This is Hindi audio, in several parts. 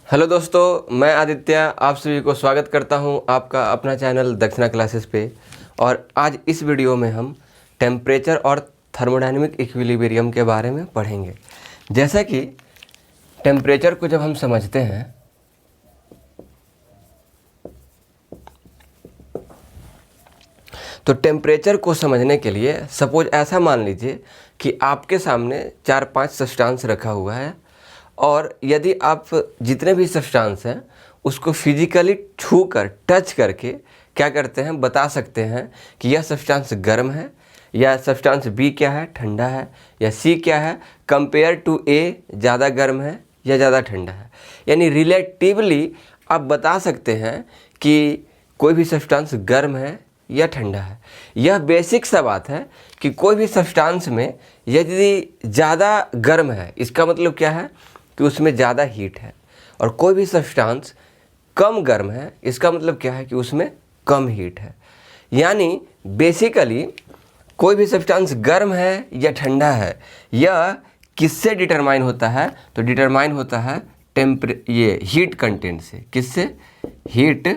हेलो दोस्तों, मैं आदित्य आप सभी को स्वागत करता हूं आपका अपना चैनल दक्षिणा क्लासेस पे। और आज इस वीडियो में हम टेम्परेचर और थर्मोडायनेमिक इक्विलिब्रियम के बारे में पढ़ेंगे। जैसा कि टेम्परेचर को जब हम समझते हैं तो टेम्परेचर को समझने के लिए सपोज ऐसा मान लीजिए कि आपके सामने 4-5 सब्सटेंस रखा हुआ है और यदि आप जितने भी सब्सटेंस हैं उसको फिजिकली छू कर टच करके क्या करते हैं बता सकते हैं कि यह सब्सटेंस गर्म है या सब्सटेंस बी क्या है ठंडा है या सी क्या है कंपेयर टू ए ज़्यादा गर्म है या ज़्यादा ठंडा है। यानी रिलेटिवली आप बता सकते हैं कि कोई भी सब्सटेंस गर्म है या ठंडा है। यह बेसिक सा बात है कि कोई भी सब्सटेंस में यदि ज़्यादा गर्म है इसका मतलब क्या है कि उसमें ज़्यादा हीट है, और कोई भी सब्सटेंस कम गर्म है इसका मतलब क्या है कि उसमें कम हीट है। यानी बेसिकली कोई भी सब्सटेंस गर्म है या ठंडा है यह किससे डिटरमाइन होता है, तो डिटरमाइन होता है ये हीट कंटेंट से। किससे? हीट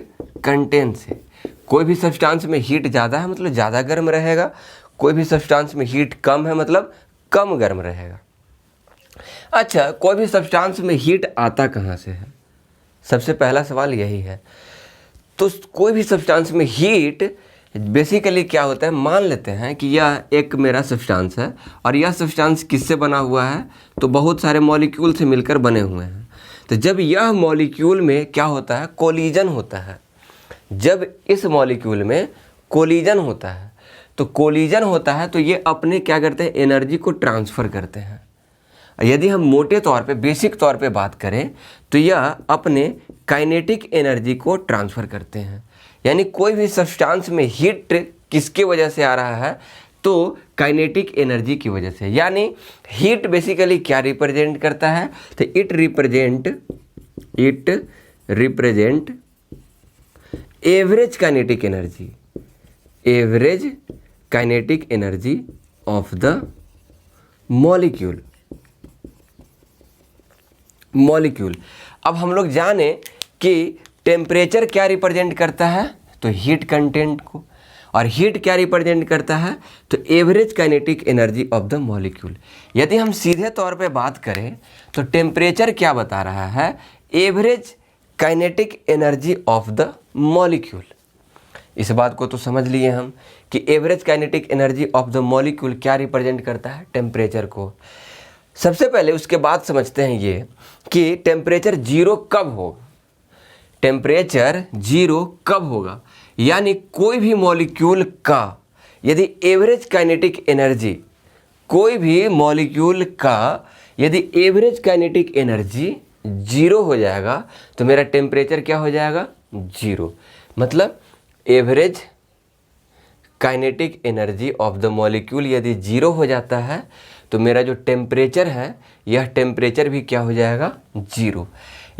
कंटेंट से। कोई भी सब्सटेंस में हीट ज़्यादा है मतलब ज़्यादा गर्म रहेगा, कोई भी सब्सटेंस में हीट कम है मतलब कम गर्म रहेगा। अच्छा, कोई भी सब्सटेंस में हीट आता कहाँ से है? सबसे पहला सवाल यही है। तो कोई भी सब्सटेंस में हीट बेसिकली क्या होता है, मान लेते हैं कि यह एक मेरा सब्सटेंस है और यह सब्सटेंस किससे बना हुआ है, तो बहुत सारे मॉलिक्यूल से मिलकर बने हुए हैं। तो जब यह मॉलिक्यूल में क्या होता है, कोलिजन होता है। जब इस मॉलिक्यूल में कोलिजन होता है तो ये अपने क्या करते हैं, एनर्जी को ट्रांसफ़र करते हैं। यदि हम मोटे तौर पे बेसिक तौर पे बात करें तो यह अपने काइनेटिक एनर्जी को ट्रांसफ़र करते हैं। यानी कोई भी सब्सटेंस में हीट किसके वजह से आ रहा है, तो काइनेटिक एनर्जी की वजह से। यानी हीट बेसिकली क्या रिप्रेजेंट करता है, तो it represent average kinetic energy of the molecule. अब हम लोग जाने कि टेम्परेचर क्या रिप्रेजेंट करता है, तो हीट कंटेंट को, और हीट क्या रिप्रेजेंट करता है, तो average kinetic energy of the molecule. यदि हम सीधे तौर पे बात करें तो टेम्परेचर क्या बता रहा है, average kinetic energy of the molecule. इस बात को तो समझ लिए हम कि average kinetic energy of the molecule क्या रिप्रेजेंट करता है, टेम्परेचर को। सबसे पहले उसके बाद समझते हैं ये कि टेम्परेचर जीरो कब होगा। यानी कोई भी मॉलिक्यूल का यदि एवरेज काइनेटिक एनर्जी जीरो हो जाएगा तो मेरा टेम्परेचर क्या हो जाएगा, जीरो। मतलब average kinetic energy of the molecule यदि जीरो हो जाता है तो मेरा जो टेम्परेचर है यह टेम्परेचर भी क्या हो जाएगा, जीरो।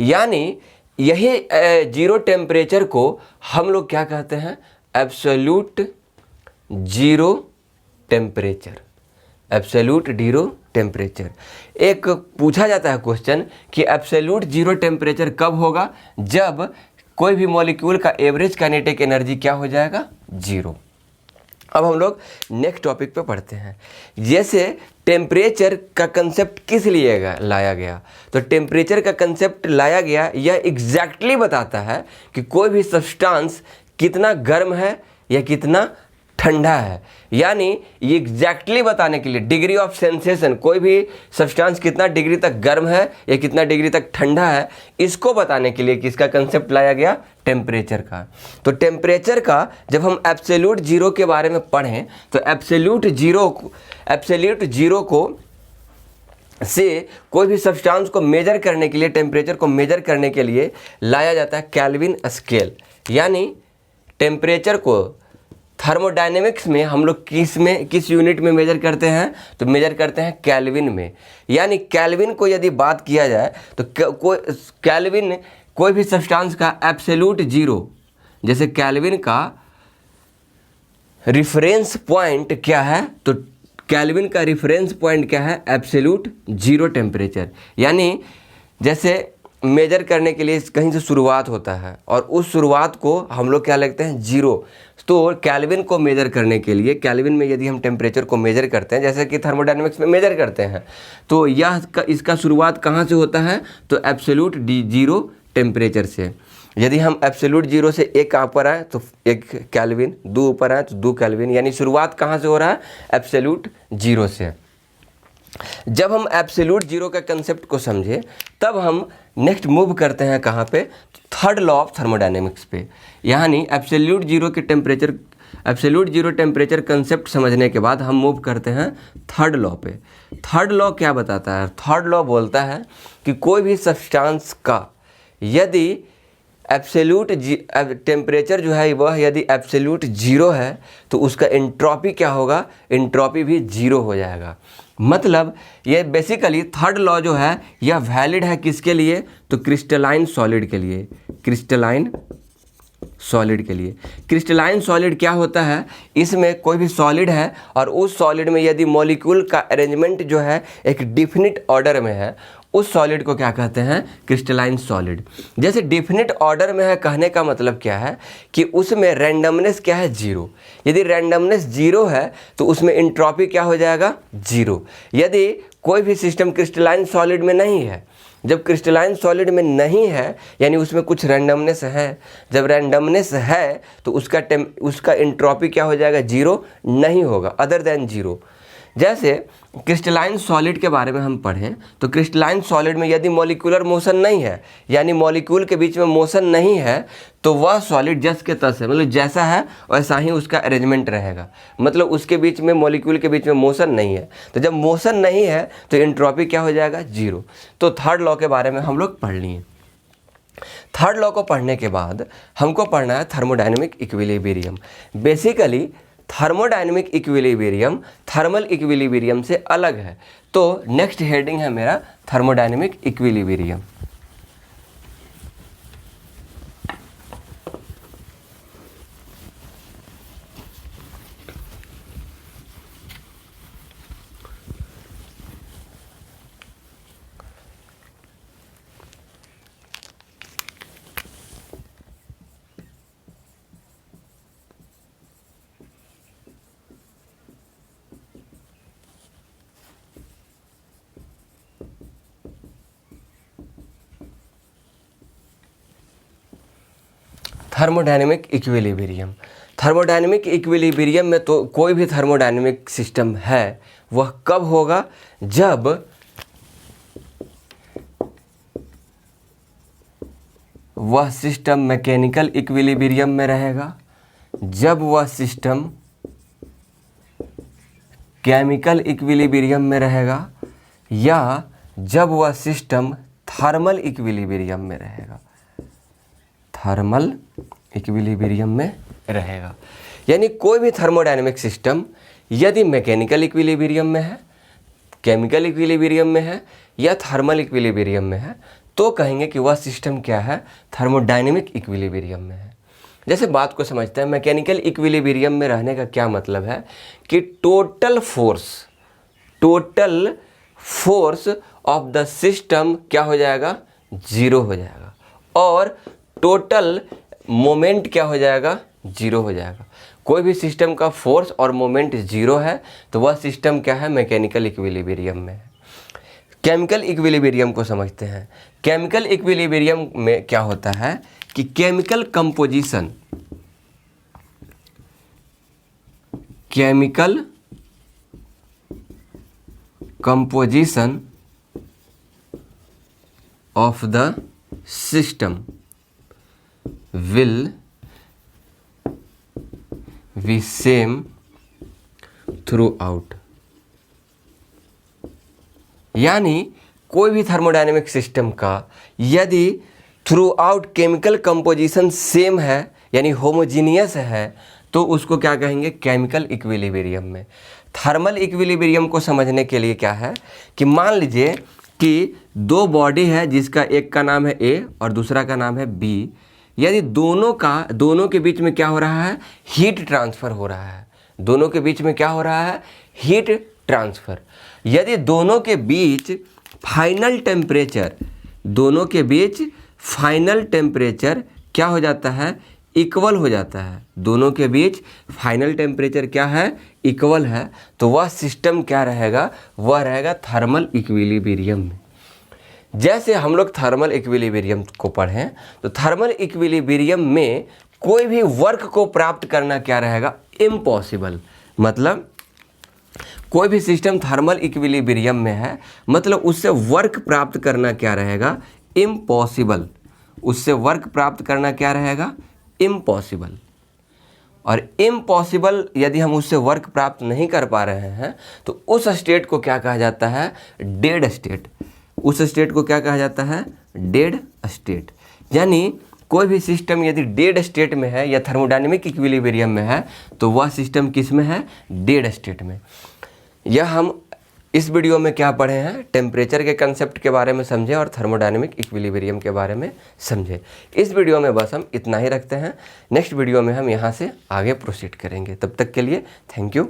यानी यही जीरो टेम्परेचर को हम लोग क्या कहते हैं, एब्सोल्यूट जीरो टेम्परेचर। एक पूछा जाता है क्वेश्चन कि एब्सोल्यूट जीरो टेम्परेचर कब होगा, जब कोई भी मॉलिक्यूल का एवरेज काइनेटिक एनर्जी क्या हो जाएगा, जीरो। अब हम लोग नेक्स्ट टॉपिक पे पढ़ते हैं। जैसे टेम्परेचर का कंसेप्ट किस लिए लाया गया, तो टेम्परेचर का कंसेप्ट लाया गया यह एग्जैक्टली बताता है कि कोई भी सब्सटेंस कितना गर्म है या कितना ठंडा है। यानी ये एग्जैक्टली बताने के लिए डिग्री ऑफ सेंसेशन, कोई भी सब्सटेंस कितना डिग्री तक गर्म है या कितना डिग्री तक ठंडा है, इसको बताने के लिए किसका कंसेप्ट लाया गया, टेम्परेचर का। तो टेम्परेचर का जब हम एब्सोल्यूट जीरो के बारे में पढ़ें तो एब्सोल्यूट जीरो को से कोई भी सब्सटेंस को मेजर करने के लिए, टेम्परेचर को मेजर करने के लिए लाया जाता है केल्विन स्केल। यानी टेम्परेचर को थर्मोडायनेमिक्स में हम लोग किस यूनिट में मेजर करते हैं, तो मेजर करते हैं केल्विन में। यानी केल्विन को यदि बात किया जाए तो केल्विन कोई भी सब्सटेंस का एब्सोल्यूट जीरो, जैसे केल्विन का रिफरेंस पॉइंट क्या है, तो केल्विन का रिफरेंस पॉइंट क्या है, एब्सोल्यूट जीरो टेम्परेचर। यानी जैसे मेजर करने के लिए कहीं से शुरुआत होता है और उस शुरुआत को हम लोग क्या लिखते हैं, जीरो। तो केल्विन को मेजर करने के लिए, केल्विन में यदि हम टेम्परेचर को मेजर करते हैं जैसे कि थर्मोडायनेमिक्स में मेजर करते हैं, तो इसका शुरुआत कहाँ से होता है, तो एब्सोल्यूट जीरो टेम्परेचर से। यदि हम एब्सोल्यूट जीरो से एक ऊपर आए तो 1 केल्विन, 2 ऊपर आए तो 2 केल्विन, यानी शुरुआत कहाँ से हो रहा है, एब्सोल्यूट जीरो से। जब हम एब्सोल्यूट जीरो का कंसेप्ट को समझे तब हम नेक्स्ट मूव करते हैं कहाँ पे, थर्ड लॉ ऑफ थर्मोडायनेमिक्स पे। यानी एब्सोल्यूट जीरो टेम्परेचर कंसेप्ट समझने के बाद हम मूव करते हैं थर्ड लॉ पे। थर्ड लॉ क्या बताता है, थर्ड लॉ बोलता है कि कोई भी सब्सटेंस का यदि एब्सोल्यूट टेम्परेचर जो है वह यदि एब्सोल्यूट जीरो है तो उसका एंट्रोपी क्या होगा, एंट्रोपी भी जीरो हो जाएगा। मतलब ये बेसिकली थर्ड लॉ जो है यह वैलिड है किसके लिए, तो क्रिस्टलाइन सॉलिड के लिए। क्रिस्टलाइन सॉलिड क्या होता है, इसमें कोई भी सॉलिड है और उस सॉलिड में यदि मॉलिक्यूल का अरेंजमेंट जो है एक डिफिनिट ऑर्डर में है, उस सॉलिड को क्या कहते हैं, क्रिस्टलाइन सॉलिड। जैसे डिफिनिट ऑर्डर में है कहने का मतलब क्या है कि उसमें रैंडमनेस क्या है, जीरो। यदि रैंडमनेस जीरो है तो उसमें एंट्रोपी क्या हो जाएगा, जीरो। यदि कोई भी सिस्टम क्रिस्टलाइन सॉलिड में नहीं है, जब क्रिस्टलाइन सॉलिड में नहीं है यानी उसमें कुछ रैंडमनेस है। जब रैंडमनेस है तो उसका एंट्रोपी क्या हो जाएगा, जीरो नहीं होगा, अदर देन जीरो। जैसे क्रिस्टलाइन सॉलिड के बारे में हम पढ़ें तो क्रिस्टलाइन सॉलिड में यदि मॉलिक्यूलर मोशन नहीं है, यानी मॉलिक्यूल के बीच में मोशन नहीं है, तो वह सॉलिड जस के तस है, मतलब जैसा है वैसा ही उसका अरेंजमेंट रहेगा। मतलब उसके बीच में, मॉलिक्यूल के बीच में मोशन नहीं है। तो जब मोशन नहीं है तो एंट्रोपी क्या हो जाएगा, जीरो। तो थर्ड लॉ के बारे में हम लोग पढ़ लिए। थर्ड लॉ को पढ़ने के बाद हमको पढ़ना है thermodynamic equilibrium. Basically thermodynamic equilibrium thermal equilibrium से अलग है। तो नेक्स्ट हेडिंग है मेरा थर्मोडायनेमिक इक्विलिब्रियम। थर्मोडायनेमिक इक्विलिब्रियम में तो कोई भी थर्मोडायनेमिक सिस्टम है वह कब होगा, जब वह सिस्टम मैकेनिकल इक्विलिब्रियम में रहेगा, जब वह सिस्टम केमिकल इक्विलिब्रियम में रहेगा, या जब वह सिस्टम थर्मल इक्विलिब्रियम में रहेगा। थर्मल इक्विलिब्रियम में रहेगा। यानी कोई भी थर्मोडायनेमिक सिस्टम यदि मैकेनिकल इक्विलिब्रियम में है, केमिकल इक्विलिब्रियम में है या थर्मल इक्विलिब्रियम में है तो कहेंगे कि वह सिस्टम क्या है, थर्मोडायनेमिक इक्विलिब्रियम में है। जैसे बात को समझते हैं, मैकेनिकल इक्विलिब्रियम में रहने का क्या मतलब है कि total force of the system क्या हो जाएगा, जीरो हो जाएगा, और टोटल मोमेंट क्या हो जाएगा, जीरो हो जाएगा। कोई भी सिस्टम का फोर्स और मोमेंट जीरो है तो वह सिस्टम क्या है, मैकेनिकल इक्विलिब्रियम में है। केमिकल इक्विलिब्रियम को समझते हैं। केमिकल इक्विलिब्रियम में क्या होता है कि chemical composition of the system will be same throughout। यानी कोई भी थर्मोडायनेमिक सिस्टम का यदि through out chemical composition same है यानी होमोजीनियस है तो उसको क्या कहेंगे, केमिकल इक्विलिब्रियम में। थर्मल इक्विलिब्रियम को समझने के लिए क्या है कि मान लीजिए कि दो बॉडी है जिसका एक का नाम है ए और दूसरा का नाम है बी। यदि दोनों के बीच में क्या हो रहा है, हीट ट्रांसफ़र हो रहा है। दोनों के बीच में क्या हो रहा है, हीट ट्रांसफ़र। यदि दोनों के बीच फाइनल दोनों के बीच फाइनल टेम्परेचर क्या हो जाता है, इक्वल हो जाता है। दोनों के बीच फाइनल टेम्परेचर क्या है, इक्वल है, तो वह सिस्टम क्या रहेगा, वह रहेगा थर्मल इक्विलिब्रियम में। जैसे हम लोग थर्मल इक्विलिब्रियम को पढ़ें, तो थर्मल इक्विलिब्रियम में कोई भी वर्क को प्राप्त करना क्या रहेगा, इम्पॉसिबल। मतलब कोई भी सिस्टम थर्मल इक्विलिब्रियम में है, मतलब उससे वर्क प्राप्त करना क्या रहेगा, इम्पॉसिबल। उससे वर्क प्राप्त करना क्या रहेगा, इम्पॉसिबल। और इम्पॉसिबल यदि हम उससे वर्क प्राप्त नहीं कर पा रहे हैं तो उस स्टेट को क्या कहा जाता है, डेड स्टेट। उस स्टेट को क्या कहा जाता है, डेड स्टेट। यानी कोई भी सिस्टम यदि डेड स्टेट में है या थर्मोडायनेमिक इक्विलिब्रियम में है तो वह सिस्टम किस में है, डेड स्टेट में। यह हम इस वीडियो में क्या पढ़े हैं, टेम्परेचर के कंसेप्ट के बारे में समझे और थर्मोडायनेमिक इक्विलिब्रियम के बारे में समझे। इस वीडियो में बस हम इतना ही रखते हैं। नेक्स्ट वीडियो में हम यहाँ से आगे प्रोसीड करेंगे। तब तक के लिए थैंक यू।